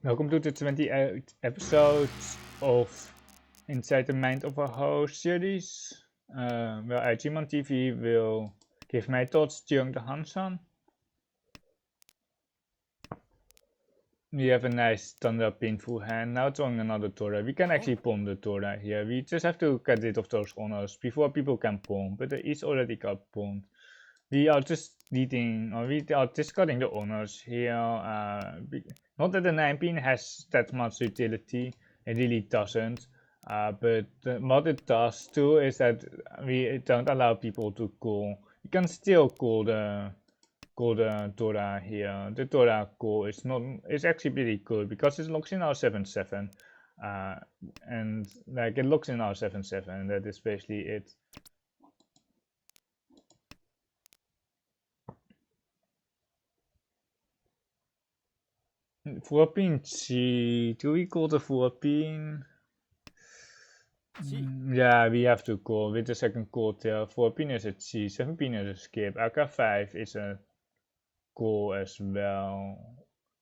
Welcome to the 28th episode of Inside the Mind of a Host series, where I, ChunmanTV, will give my thoughts during the Hanchan. We have a nice standard painful hand, now drawing another Dora. We can actually pawn the Dora here, we just have to get rid of those honors before people can pawn, but it's already got pawned. We are just deleting, or we are discarding the honors here. Not that the 9-pin has that much utility, it really doesn't. But what it does too is that we don't allow people to call. You can still call the Dora here. The Dora call is actually pretty good because it locks in our 7/7. And like it locks in our 7/7, that is basically it. Voorpin C. Do we call the Voorpin? Yeah, we have to call with the second call tail. 4-pin is a C, 7-pin is a skip. AK5 is a call as well.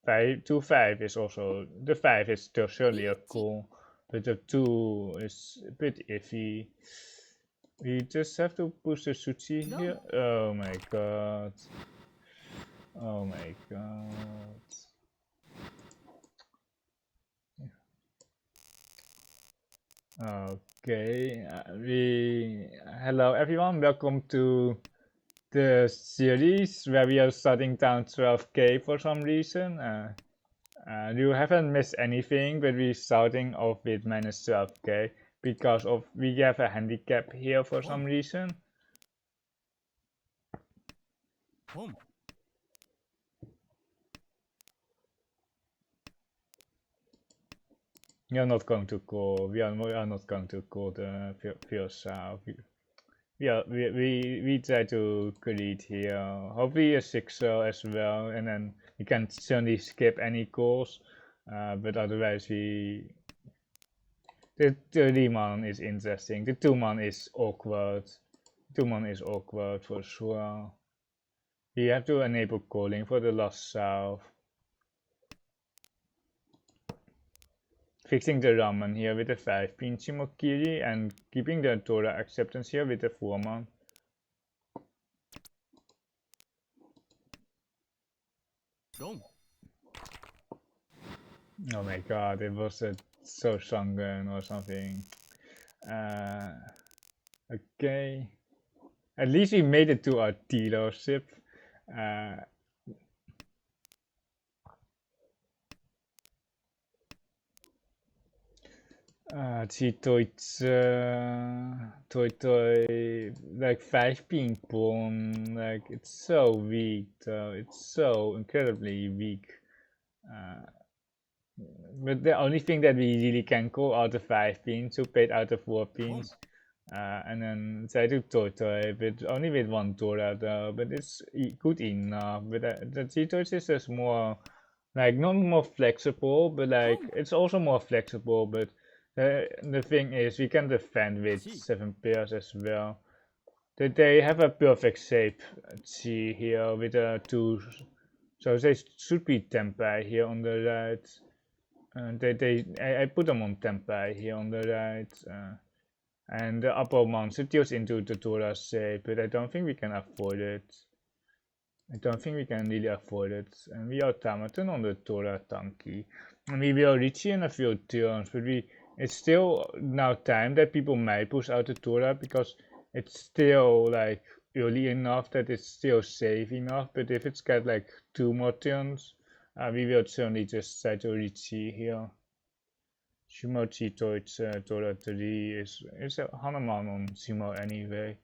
2-5 is also, the 5 is still surely a call, but the 2 is a bit iffy. We just have to push the Suchi here. Oh my god. Oh my god. Okay, hello everyone, welcome to the series where we are starting down 12k for some reason. You haven't missed anything, but we're starting off with minus 12k because of we have a handicap here for some reason. We are not going to call. We are not going to call the first south. We try to create here. Hopefully a 6-0 as well, and then we can certainly skip any calls. But otherwise the 3-man is interesting. The 2-man is awkward. 2-man is awkward for sure. We have to enable calling for the last south. Fixing the ramen here with the 5-pin Tsumogiri and keeping the Dora acceptance here with the 4-man. Oh my god, it was a so Shangun or something. Okay. At least we made it to our dealership. Toy, like 5-pin pawn, like it's so weak though, it's so incredibly weak. But the only thing that we really can call are the 5-pins, who paid out the 4-pins. And then try to Toy, but only with 1 Dora though, but it's good enough. But the Toy is just more, like not more flexible, but like it's also more flexible, but the thing is, we can defend with 7 pairs as well. They have a perfect shape C here with a 2, so they should be Tempai here on the right. I put them on Tempai here on the right. And the upper monster deals into the Dora shape, but I don't think we can afford it. I don't think we can really afford it. And we are Tamaton on the Dora Tanki. And we will Riichi in a few turns, but it's still now time that people might push out the Dora because it's still like early enough that it's still safe enough. But if it's got like 2 more turns, we will certainly just try to Riichi here. Shimochi Toi's Dora 3 is a Hanuman on Sumo anyway.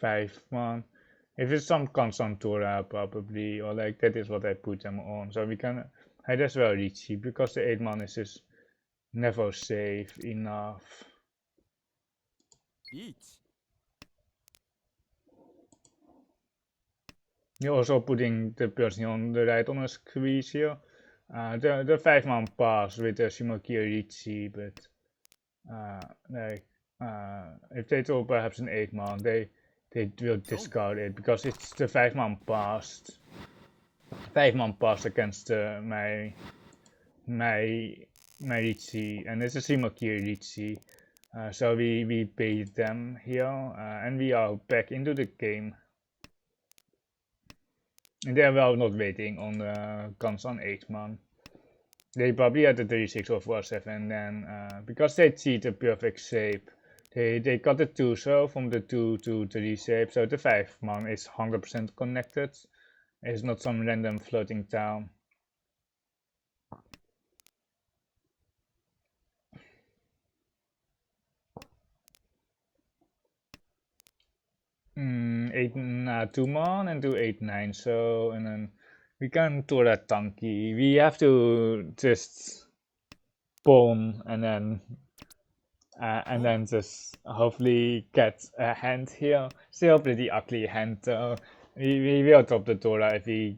5-man. If it's some constant Dora probably, or like that is what I put them on. So we can hide as well Riichi because the 8-man is just never safe enough. You're also putting the person on the right on a squeeze here. The 5-man pass with the Tsumogiri Riichi, but like if they throw perhaps an 8-man, they will discard it because it's the 5-man passed. 5-man pass against my Riichi, and it's a Tsumogiri Riichi. So we bait them here, and we are back into the game. And they are well not waiting on the guns on 8-man. They probably had the 36 or 47 then, because they see the perfect shape. They got the 2 so from the 2 to 3 shape, so the 5-man is 100% connected. It's not some random floating town. 2-man and do 8-9, so, and then we can do that donkey. We have to just pawn and then just hopefully get a hand here. Still pretty ugly hand though. We will drop the Dora if we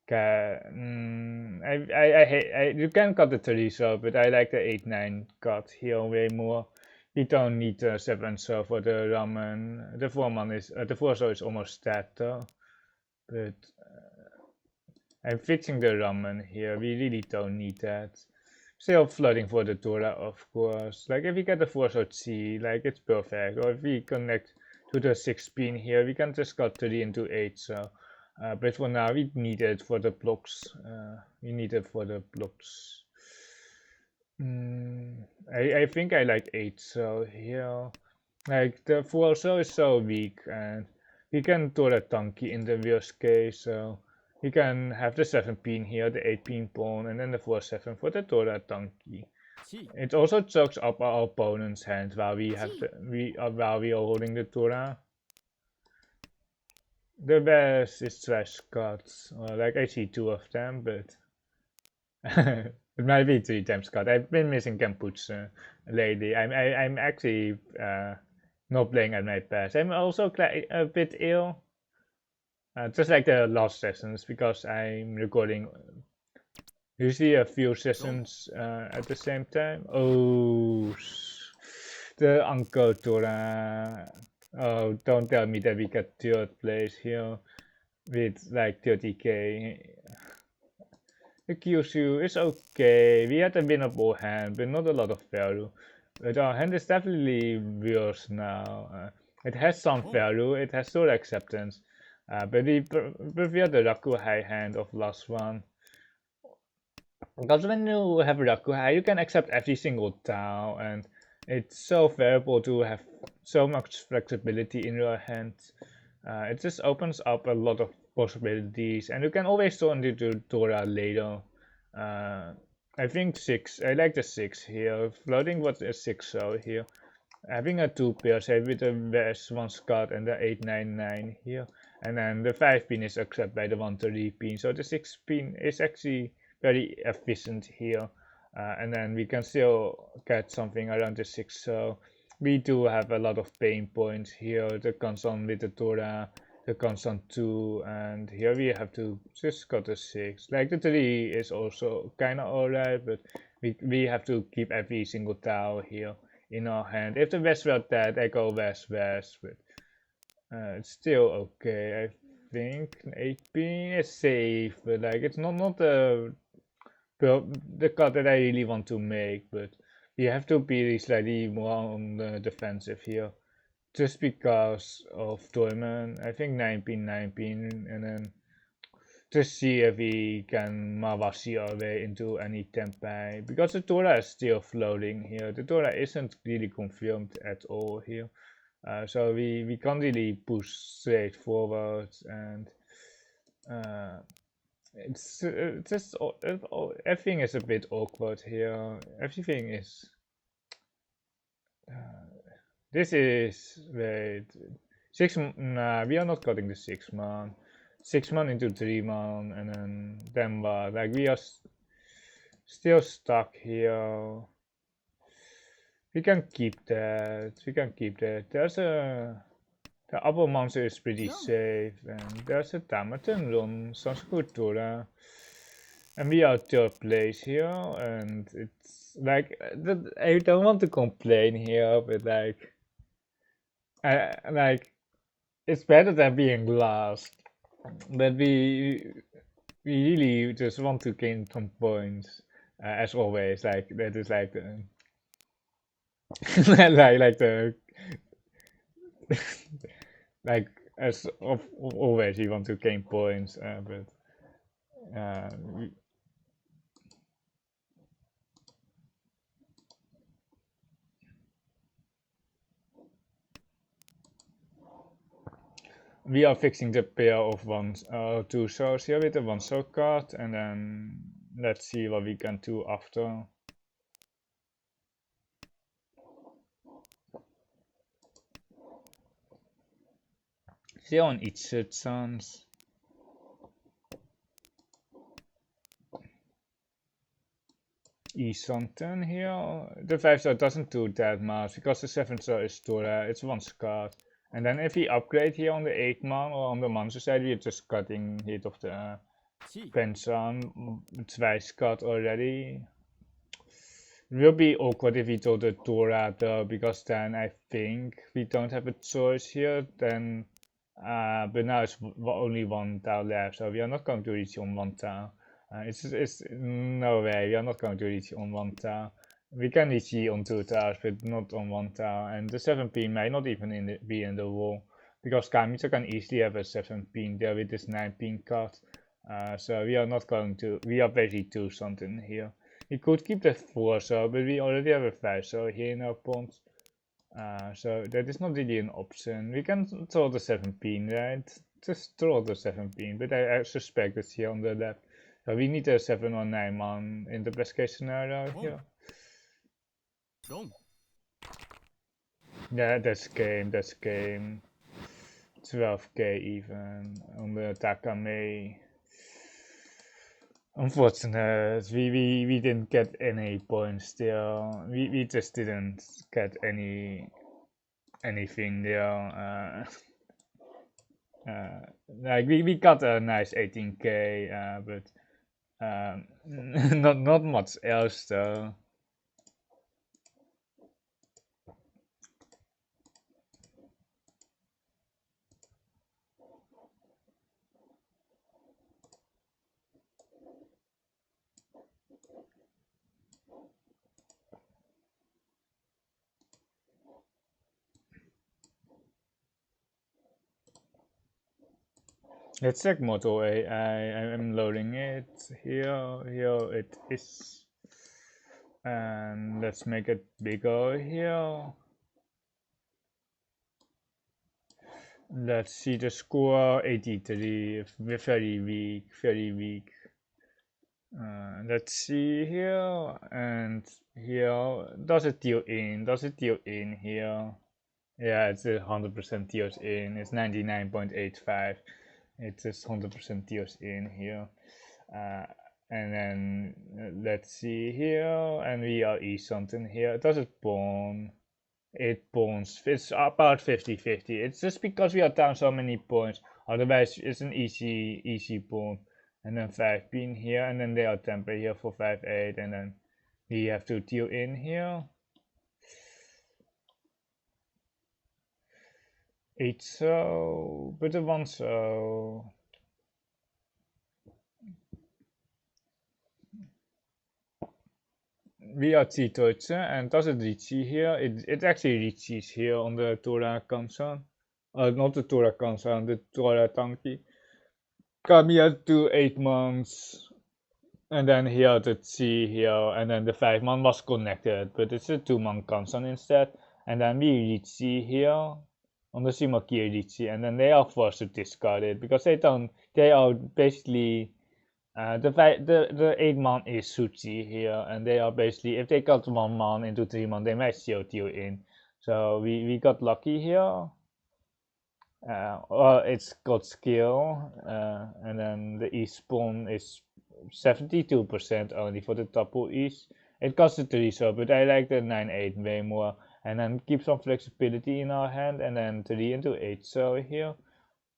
can. I hate. You can cut the 3 so, but I like the 8-9 cut here way more. We don't need the 7 so for the ramen. The 4-man is the 4 so is almost dead though. But I'm fixing the ramen here. We really don't need that. Still flooding for the Dora, of course. Like if we get the 4 so C, like it's perfect. Or if we connect to the 6 pin here, we can just cut 3 into 8 so. But for now, we need it for the blocks. We need it for the blocks. I think I like 8 so here. Like the 4 so is so weak, and we can do the donkey in the worst case. So we can have the 7 pin here, the 8 pin pawn, and then the 4-7 for the Dora donkey. It also chokes up our opponent's hand while we have while we are holding the Dora. The best is trash cards. Well, like I see 2 of them, but it might be 3 times cut. I've been missing Kampuche lately. I'm actually not playing at my best. I'm also a bit ill, just like the last sessions, because I'm recording usually a few sessions at the same time. Oh, the Uncle Dora. Oh, don't tell me that we got 3rd place here with like 30k. The Kyushu is okay. We had a winnable hand, but not a lot of value. But our hand is definitely worse now. It has some value, it has still acceptance. But we prefer the Rakuhai hand of last one. Because when you have Rakuhai, you can accept every single Tao, and it's so valuable to have so much flexibility in your hand. It just opens up a lot of possibilities, and you can always turn into Dora later. I think 6. I like the 6 here. Floating was a 6 so here. Having a 2 pair say with the best 1 Scott and the 899 here. And then the 5 pin is accepted by the 130 pin. So the 6 pin is actually very efficient here. And then we can still get something around the 6 so. We do have a lot of pain points here. The console with the Dora, the constant 2, and here we have to just got a 6. Like the 3 is also kinda alright, but we have to keep every single tile here in our hand. If the West were dead, I go West, but it's still okay. I think 8 is safe, but like it's not the cut that I really want to make, but we have to be slightly more on the defensive here. Just because of Dorman, I think 9 and then just see if we can Mawashi our way into any tempai. Because the Dora is still floating here. The Dora isn't really confirmed at all here. So we can't really push straight forward, and it's just everything is a bit awkward here. Everything is this is wait 6. Nah, we are not cutting the 6-man. 6-man into 3-man, and then what? Like we are still stuck here. We can keep that. We can keep that. There's a the upper monster is pretty safe, and there's a Tamaton run. Sounds good, Dora. And we are 3rd place here, and it's like I don't want to complain here, but like it's better than being last. But We really just want to gain some points, as always. Like that is like the like the like as of always we want to gain points, but uh, we are fixing the pair of two shows here with the one show card, and then let's see what we can do after. Here on each chance. E something here. The 5-star doesn't do that much because the 7-star is Dora, it's one card. And then if we upgrade here on the 8 man or on the monster side, we're just cutting hit of the Hanchan twice cut already. It will be awkward if we do the Dora though, because then I think we don't have a choice here. Then, but now it's only one tile left, so we are not going to reach on one tile. It's no way we are not going to reach on one tile. We can reach on two tiles, but not on one tile. And the 7 pin may not even be in the wall, because Kamicha can easily have a 7 pin there with this 9 pin card. So we are not going to. We are basically do something here. We could keep the 4-star, but we already have a 5-star here in our pawns. So that is not really an option. We can throw the 7 pin, right? Just throw the 7 pin, but I suspect it's here on the left. So we need a 7 or 9 man in the best case scenario here. Yeah, that's game, that's game. 12k even on the Takame. Unfortunate, we didn't get any points still. We just didn't get anything there. Like we got a nice 18k, but not much else though. Let's check Moto AI. I'm loading it here. Here it is. And let's make it bigger here. Let's see the score 83. Very weak, very weak. Let's see here and here. Does it deal in? Does it deal in here? Yeah, it's 100% deals in. It's 99.85. It is 100% deals in here. And then let's see here, and we are E something here. Does it pawn? It pawns. It's about 50-50. It's just because we are down so many points. Otherwise, it's an easy pawn. And then 5 pin here, and then they are temper here for 5-8, and then we have to deal in here. 8 so, but the 1 so. We are T-Deutsche, and does it Riichi here? It actually Riichis here on the Dora Kansan. Not the Dora Kansan, the Dora Tanki. Kamiya to 8 months. And then here the T here, and then the 5 man was connected, but it's a 2 man Kansan instead. And then we Riichi here on the Tsumogiri Riichi, and then they are forced to discard it because they are basically the 8 man is Suchi here, and they are basically, if they got 1 man into 3 man, they might still deal in. So we got lucky here. Well, it's got skill, and then the east pawn is 72% only for the double east. It costs a 3 so, but I like the 9-8 way more, and then keep some flexibility in our hand, and then 3 into 8 so here.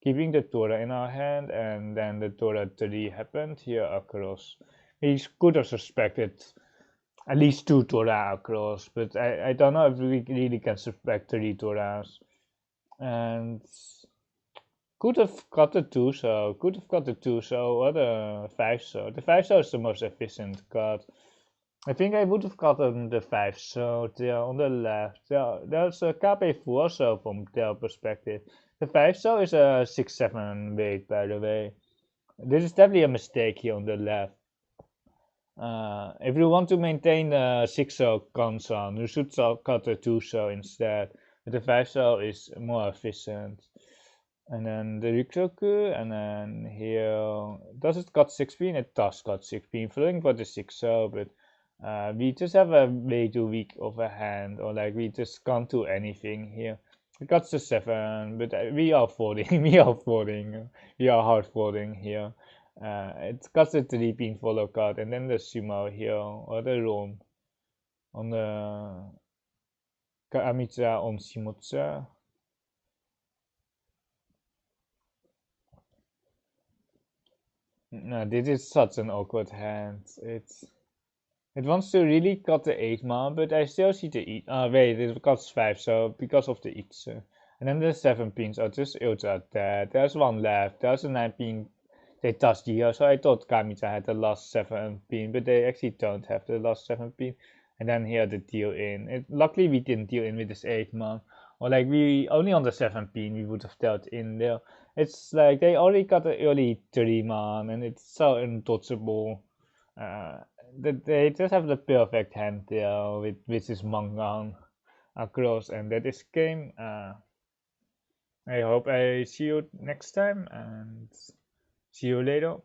Keeping the Dora in our hand, and then the Dora 3 happened here across. We could have suspected at least 2 Dora across, but I don't know if we really can suspect 3 Doras. And Could have got the 2-show, could have got the 2-show or the 5-show. The 5-show is the most efficient card. I think I would have gotten the 5-show there on the left. There's a KP4 show from their perspective. The 5-show is a 6-7 weight, by the way. This is definitely a mistake here on the left. If you want to maintain the 6-show console, you should cut the 2-show instead. But the 5-show is more efficient. And then the Riksoku, and then here, does it got 6-pin? It does got 6-pin, filling for the 6-show, but we just have a way too weak of a hand, or like we just can't do anything here. It got the 7, but we are folding, we are folding, we are hard folding here. It's got the 3-pin follow card, and then the Sumo here, or the Rom on the Kaamicha on Shimotsa. No, this is such an awkward hand. It wants to really cut the 8 man, but I still see the wait, it cuts 5, so because of the each. And then the 7 pins are just ultra dead. There's one left. There's a 9 pin. They touched here, so I thought Kamita had the last 7 pin, but they actually don't have the last 7 pin. And then here the deal in. Luckily we didn't deal in with this 8 man. Or like we only on the 7 pin we would have dealt in there. It's like they already got the early 3 man, and it's so undodgeable. They just have the perfect hand there with which is Mangan across, and that is game. I hope I see you next time, and see you later.